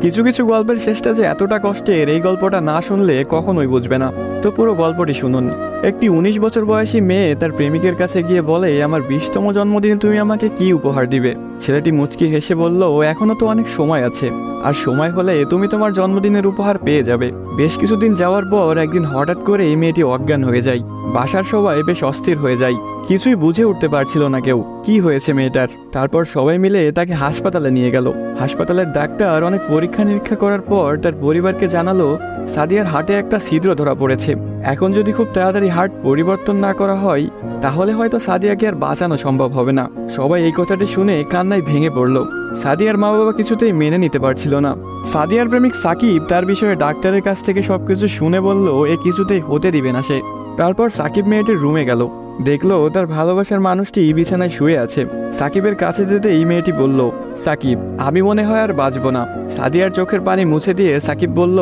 কিছু কিছু গল্পের শেষটা যে এতটা কষ্টের, এই গল্পটা না শুনলে কখনোই বুঝবে না। তো পুরো গল্পটি শুনুন। একটি 19 বছর বয়সী মেয়ে তার প্রেমিকের কাছে গিয়ে বলে, আমার 20তম জন্মদিনে তুমি আমাকে কি উপহার দিবে? ছেলেটি মুচকি হেসে বলল, এখনো তো অনেক সময় আছে, আর সময় হলে তুমি তোমার জন্মদিনের উপহার পেয়ে যাবে। বেশ কিছুদিন যাওয়ার পর একদিন হঠাৎ করে এই মেয়েটি অজ্ঞান হয়ে যায়। বাসার সবাই বেশ অস্থির হয়ে যায়, কিছুই বুঝে উঠতে পারছিল না কেউ কি হয়েছে মেয়েটার। তারপর সবাই মিলে তাকে হাসপাতালে নিয়ে গেল। হাসপাতালের ডাক্তার অনেক পরীক্ষা নিরীক্ষা করার পর তার পরিবারকে জানালো, সাদিয়ার হার্টে একটা ছিদ্র ধরা পড়েছে। এখন যদি খুব তাড়াতাড়ি হার্ট পরিবর্তন না করা হয়, তাহলে হয়তো সাদিয়াকে আর বাঁচানো সম্ভব হবে না। সবাই এই কথাটি শুনে কান্নায় ভেঙে পড়ল। সাদিয়ার মা বাবা কিছুতেই মেনে নিতে পারছিল না। সাদিয়ার প্রেমিক সাকিব তার বিষয়ে ডাক্তারের কাছ থেকে সবকিছু শুনে বলল, এ কিছুতেই হতে দিবে না সে। তারপর সাকিব মেয়েটির রুমে গেল, দেখলো তার ভালোবাসার মানুষটি বিছানায় শুয়ে আছে। সাকিবের কাছে যেতে এই মেয়েটি বলল, সাকিব, আমি মনে হয় আর বাঁচবো না। সাদিয়ার চোখের পানি মুছে দিয়ে সাকিব বলল,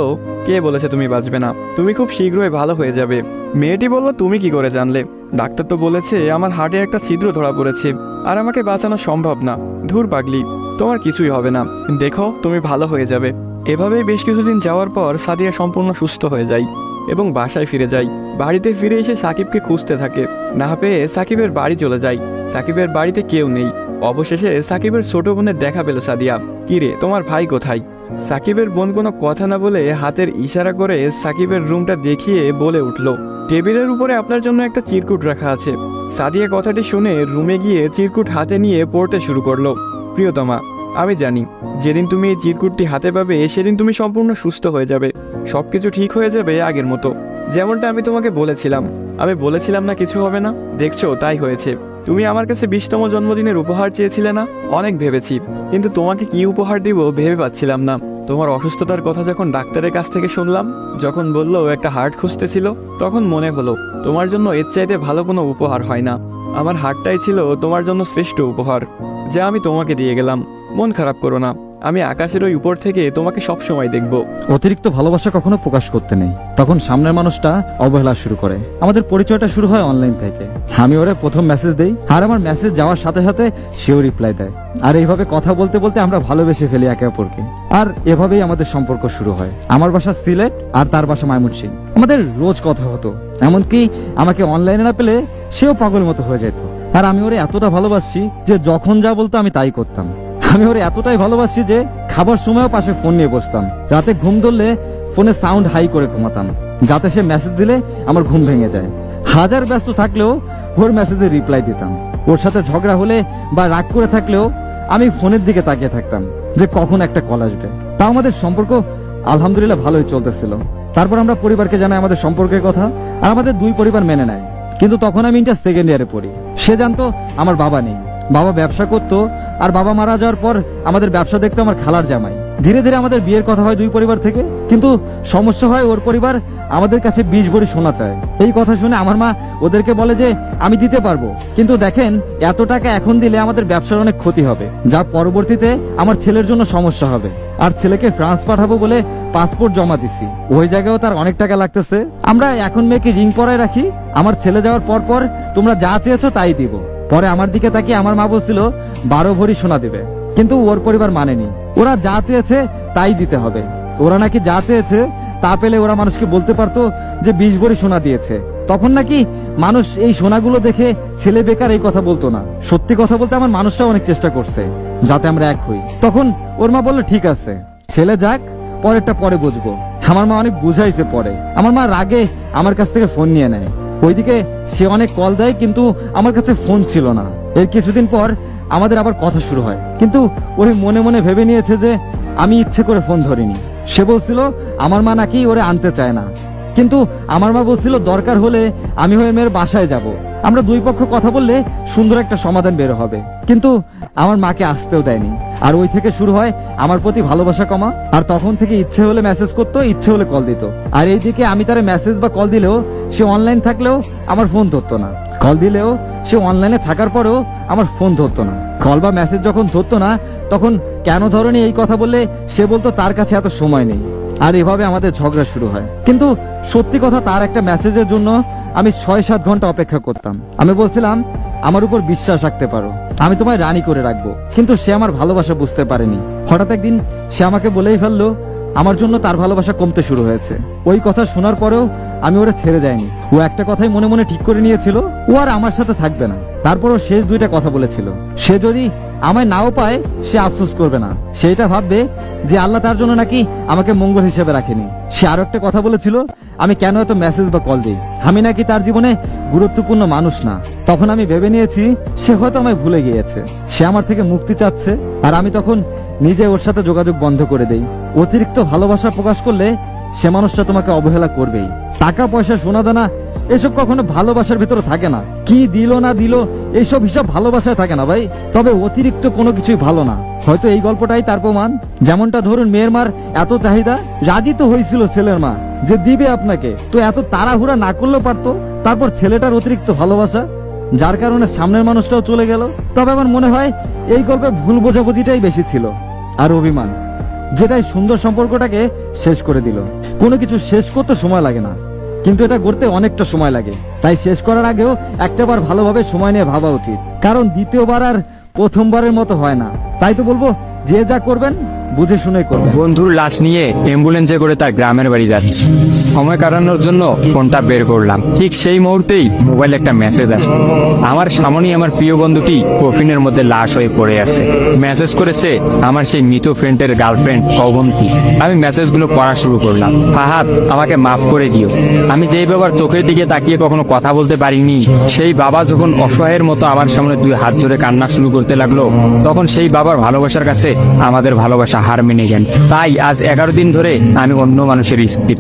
কে বলেছে তুমি বাঁচবে না? তুমি খুব শীঘ্রই ভালো হয়ে যাবে। মেয়েটি বলল, তুমি কি করে জানলে? ডাক্তার তো বলেছে আমার হার্টে একটা ছিদ্র ধরা পড়েছে, আর আমাকে বাঁচানো সম্ভব না। ধুর পাগলি, তোমার কিছুই হবে না, দেখো তুমি ভালো হয়ে যাবে। এভাবেই বেশ কিছুদিন যাওয়ার পর সাদিয়া সম্পূর্ণ সুস্থ হয়ে যায় এবং বাসায় ফিরে যায়। বাড়িতে ফিরে এসে সাকিবকে খুঁজতে থাকে, না পেয়ে সাকিবের বাড়ি চলে যায়। সাকিবের বাড়িতে কেউ নেই। অবশেষে সাকিবের ছোট বোনের দেখা পেল সাদিয়া। কিরে, তোমার ভাই কোথায়? সাকিবের বোন কোনো কথা না বলে হাতের ইশারা করে সাকিবের রুমটা দেখিয়ে বলে উঠল, টেবিলের উপরে আপনার জন্য একটা চিরকুট রাখা আছে। সাদিয়া কথাটি শুনে রুমে গিয়ে চিরকুট হাতে নিয়ে পড়তে শুরু করলো। প্রিয়তমা, আমি জানি যেদিন তুমি এই চিরকুটটি হাতে পাবে সেদিন তুমি সম্পূর্ণ সুস্থ হয়ে যাবে, সবকিছু ঠিক হয়ে যাবে আগের মতো, যেমনটা আমি তোমাকে বলেছিলাম। আমি বলেছিলাম না কিছু হবে না, দেখছো তাই হয়েছে। তুমি আমার কাছে 20তম জন্মদিনের উপহার চেয়েছিলে না? অনেক ভেবেছি, কিন্তু তোমাকে কি উপহার দিব ভেবে পাচ্ছিলাম না। তোমার অসুস্থতার কথা যখন ডাক্তারের কাছ থেকে শুনলাম, যখন বললো একটা হার্ট খুঁজতেছিল, তখন মনে হলো তোমার জন্য এর চাইতে ভালো কোনো উপহার হয় না। আমার হার্টটাই ছিল তোমার জন্য শ্রেষ্ঠ উপহার, যা আমি তোমাকে দিয়ে গেলাম। মন খারাপ করো না, আমি আকাশের ওই উপর থেকে তোমাকে সব সময় দেখব। অতিরিক্ত ভালোবাসা কখনো প্রকাশ করতে নেই, তখন সামনের মানুষটা অবহেলা শুরু করে। আমাদের পরিচয়টা শুরু হয় অনলাইন থেকে। আমি ওরে প্রথম মেসেজ দেই, আর আমার মেসেজ যাওয়ার সাথে সাথে সেও রিপ্লাই দেয়। আর এইভাবে কথা বলতে বলতে আমরা ভালোবেসে ফেলি একে অপরকে। আর এভাবেই আমাদের সম্পর্ক শুরু হয়। আমার বাসা সিলেট আর তার বাসা ময়মনসিং। আমাদের রোজ কথা হতো, এমনকি আমাকে অনলাইনে না পেলে সেও পাগল মতো হয়ে যেত। আর আমি ওরে এতটা ভালোবাসি যে যখন যা বলতো আমি তাই করতাম। আমি ওরে এতটাই ভালোবাসি যে খাবার সময়ও পাশে ফোন নিয়ে বসতাম। রাতে ঘুম ধরলে ফোনে সাউন্ড হাই করে ঘুমাতাম, যাতে সে মেসেজ দিলে আমার ঘুম ভেঙে যায়। হাজার ব্যস্ত থাকলেও ওর মেসেজে রিপ্লাই দিতাম। ওর সাথে ঝগড়া হলে বা রাগ করে থাকলেও আমি ফোনের দিকে তাকিয়ে থাকতাম যে কখন একটা কল আসবে। তাও আমাদের সম্পর্ক আলহামদুলিল্লাহ ভালোই চলতেছিল। তারপর আমরা পরিবারকে জানাই আমাদের সম্পর্কের কথা, আর আমাদের দুই পরিবার মেনে নেয়। কিন্তু তখন আমি ইন্টার সেকেন্ড ইয়ারে পড়ি। সে জানতো আমার বাবা নেই, বাবা ব্যবসা করতো, আর বাবা মারা যাওয়ার পর আমাদের ব্যবসা দেখতো আমার খালার জামাই। ধীরে ধীরে আমাদের বিয়ের কথা হয় দুই পরিবার থেকে, কিন্তু সমস্যা হয় ওর পরিবার আমাদের কাছে 20 ভরি সোনা চায়। এই কথা শুনে আমার মা ওদেরকে বলে যে আমি দিতে পারবো, কিন্তু দেখেন এত টাকা এখন দিলে আমাদের ব্যবসার অনেক ক্ষতি হবে, যা পরবর্তীতে আমার ছেলের জন্য সমস্যা হবে। আর ছেলেকে ফ্রান্স পাঠাবো বলে পাসপোর্ট জমা দিছি, ওই জায়গায়ও তার অনেক টাকা লাগতেছে। আমরা এখন মেয়েকে রিং পরায় রাখি, আমার ছেলে যাওয়ার পর পর তোমরা যা চেয়েছো তাই দিব। পরে আমার দিকে তাকিয়ে আমার মা বলছিল 12 ভরি সোনা দিবে, কিন্তু ওর পরিবার মানেনি। ওরা যা চেয়েছে তাই দিতে হবে। ওরা নাকি যা চেয়েছে তা পেলে ওরা মানুষকে বলতে পারতো যে 20 ভরি সোনা দিয়েছে। তখন নাকি মানুষ এই সোনাগুলো দেখে ছেলে বেকার এই কথা বলতো না। সত্যি কথা বলতে আমার মানুষটা অনেক চেষ্টা করছে যাতে আমরা এক হই। তখন ওর মা বললো ঠিক আছে, ছেলে যাক, পরেরটা পরে বুঝবো। আমার মা অনেক বুঝাইছে। পরে আমার মা রাগে আমার কাছ থেকে ফোন নিয়ে নেয়। ওইদিকে সে অনেক কল দেয়, কিন্তু আমার কাছে ফোন ছিল না। এর কিছুদিন পর আমাদের আবার কথা শুরু হয়, কিন্তু ওই মনে মনে ভেবে নিয়েছে যে আমি ইচ্ছে করে ফোন ধরিনি। সে বলছিল আমার মা নাকি ওরে আনতে চায় না, কিন্তু আমার মা বলছিল দরকার হলে আমি হয়ে মেয়ের বাসায় যাব, আমরা দুই পক্ষ কথা বললে সুন্দর একটা সমাধান বের হবে। কিন্তু আমার মাকে আসতেও দেয়নি। আর ওই থেকে শুরু হয় আমার প্রতি ভালোবাসা কমা। আর তখন থেকে ইচ্ছে হলে মেসেজ করতো, ইচ্ছে হলে কল দিত। আর এইদিকে আমি তারে মেসেজ বা কল দিলেও সে অনলাইন থাকলেও আমার ফোন ধরতো না, কল দিলেও সে অনলাইনে থাকার পরেও আমার ফোন ধরতো না। কল বা মেসেজ যখন ধরতো না তখন কেন ধরনি এই কথা বললে সে বলতো তার কাছে এত সময় নেই। আর এভাবে আমাদের ঝগড়া শুরু হয়। কিন্তু সত্যি কথা, তার একটা মেসেজের জন্য আমি 6-7 ঘন্টা অপেক্ষা করতাম। আমি বলছিলাম আমার উপর বিশ্বাস রাখতে পারো, আমি তোমায় রানী করে রাখবো। কিন্তু সে আমার ভালোবাসা বুঝতে পারেনি। হঠাৎ একদিন সে আমাকে বলেই ফেললো আমার জন্য তার ভালোবাসা কমতে শুরু হয়েছে। ওই কথা শোনার পরেও আমি ওরে ছেড়ে যাইনি। ও একটা কথাই মনে মনে ঠিক করে নিয়েছিল, ও আর আমার সাথে থাকবে না। তারপরও শেষ দুইটা কথা বলেছিল, সে যদি আমায় নাও পায় সে আফসোস করবে না, সেটা ভাববে যে আল্লাহ তার জন্য নাকি আমাকে মঙ্গল হিসেবে রাখেনি। সে আরো একটা কথা বলেছিল, আমি কেন এত মেসেজ বা কল দিই, আমি নাকি তার জীবনে গুরুত্বপূর্ণ মানুষ না। তখন আমি ভেবে নিয়েছি সে হয়তো আমায় ভুলে গিয়েছে, সে আমার থেকে মুক্তি চাচ্ছে। আর আমি তখন নিজে ওর সাথে যোগাযোগ বন্ধ করে দেই। অতিরিক্ত ভালোবাসা প্রকাশ করলে সে মানুষটা তোমাকে অবহেলা করবেই। টাকা পয়সা সোনা দানা এসব কখনো ভালোবাসার ভিতরে থাকে না। কি দিল না দিল এইসব হিসাব ভালোবাসায় থাকে না ভাই। তবে অতিরিক্ত কোনো কিছুই ভালো না। হয়তো এই গল্পটাই তার প্রমাণ। যেমনটা ধরুন মেয়ের মার এত চাহিদা, রাজি তো হয়েছিল ছেলের মা যে দিবে আপনাকে, তো এত তাড়াহুড়া না করলেও পারতো। তারপর ছেলেটার অতিরিক্ত ভালোবাসা, যার কারণে সামনের মানুষটাও চলে গেল। তবে আমার মনে হয় এই গল্পে ভুল বোঝাবুঝিটাই বেশি ছিল, আর অভিমান, যেটাই সুন্দর সম্পর্কটাকে শেষ করে দিল। কোনো কিছু শেষ করতে সময় লাগে না, কিন্তু এটা করতে অনেকটা সময় লাগে। তাই শেষ করার আগেও একটাবার ভালোভাবে সময় নিয়ে ভাবা উচিত, কারণ দ্বিতীয়বার আর প্রথমবারের মতো হয় না। তাই তো বলবো, যে যা করবেন বুঝে শুনে করবেন। বন্ধুর লাশ নিয়ে অ্যাম্বুলেন্সে করে তার গ্রামের বাড়ি যাচ্ছি। সময় কাটানোর জন্য ফোনটা বের করলাম। ঠিক সেই মুহূর্তেই মোবাইলে একটা মেসেজ আসে। আমার সামনেই আমার প্রিয় বন্ধুটি কফিনের মধ্যে লাশ হয়ে পড়ে আছে। মেসেজ করেছে আমার সেই মৃত ফ্রেন্ডের গার্লফ্রেন্ড অবন্তী। আমি মেসেজগুলো পড়া শুরু করলাম। ফাহাদ, আমাকে মাফ করে দিও। আমি যেই বাবার চোখের দিকে তাকিয়ে কখনো কথা বলতে পারিনি, সেই বাবা যখন অসহায়ের মতো আমার সামনে দুই হাত জোড়ে কান্না শুরু করতে লাগলো, তখন সেই বাবার ভালোবাসার কাছে আমাদের ভালোবাসা হার মেনে গেল। তাই আজ 11 দিন ধরে আমি অন্য মানুষের স্ত্রী।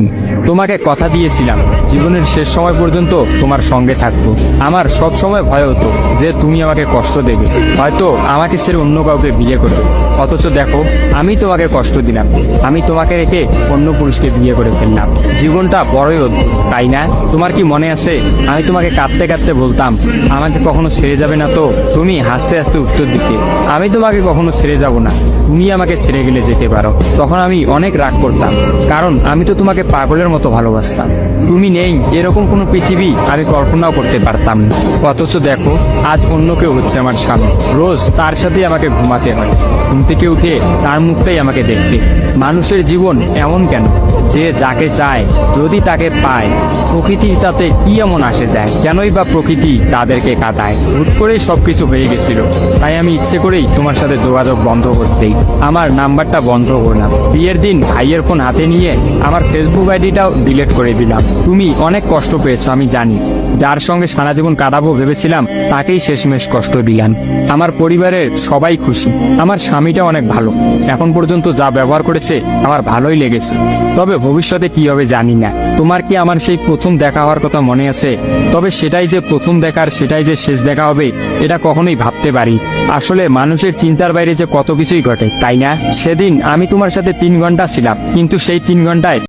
তোমাকে কথা দিয়েছিলাম জীবনের শেষ সময় পর্যন্ত তোমার সঙ্গে থাকবো। আমার সব সময় ভয় হতো যে তুমি আমাকে কষ্ট দেবে, হয়তো আমাকে ছেড়ে অন্য কাউকে বিয়ে করবে। অথচ দেখো, আমি তোমাকে কষ্ট দিলাম, আমি তোমাকে রেখে অন্য পুরুষকে বিয়ে করে ফেললাম। জীবনটা বড়ই অদ্ভুত, তাই না? তোমার কি মনে আছে আমি তোমাকে কাঁদতে কাঁদতে বলতাম আমাকে কখনো ছেড়ে যাবে না? তো তুমি হাসতে হাসতে উত্তর দিতে, আমি তোমাকে কখনো ছেড়ে যাব না, তুমি আমাকে ছেড়ে গেলে যেতে পারো। তখন আমি অনেক রাগ করতাম, কারণ আমি তো তোমাকে পাগলের মতো ভালোবাসতাম। তুমি নেই এরকম কোনো পৃথিবী আমি কল্পনাও করতে পারতাম না। অথচ দেখো, আজ অন্য কেউ হচ্ছে আমার স্বামী। রোজ তার সাথেই আমাকে ঘুমাতে হয়, ঘুম থেকে উঠে তার মুখটাই আমাকে দেখতে। মানুষের জীবন এমন কেন যে যাকে চায় যদি তাকে পায়? প্রকৃতির তাতে কি এমন আসে যায়? কেনই বা প্রকৃতি তাদেরকে কাঁদায়? হুট করেই সবকিছু হয়ে গেছিল, তাই আমি ইচ্ছে করেই তোমার সাথে যোগাযোগ বন্ধ করতেই আমার নাম্বারটা বন্ধ করলাম। বিয়ের দিন ভাইয়ের ফোন হাতে নিয়ে আমার ফেসবুক আইডিটাও ডিলিট করে দিলাম। তুমি অনেক কষ্ট পেয়েছো আমি জানি, যার সঙ্গে সারা জীবন কাটাবো ভেবেছিলাম তাকেই শেষমেশ কষ্ট দিলাম। আমার পরিবারের সবাই খুশি, আমার স্বামীটা অনেক ভালো, এখন পর্যন্ত যা ব্যবহার করেছে আমার ভালোই লেগেছে। তবে ভবিষ্যতে কি হবে জানি না। তোমার কি আমার সেই প্রথম দেখা হওয়ার কথা মনে আছে? তবে সেটাই যে প্রথম দেখার, সেটাই যে শেষ দেখা হবে, এটা কখনোই ভাবতে পারি। আসলে মানুষের চিন্তার বাইরে যে কত কিছুই ঘটে, তাই না? সেদিন আমি তোমার সাথে 3 ঘন্টা ছিলাম, কিন্তু সেই 3 ঘন্টায়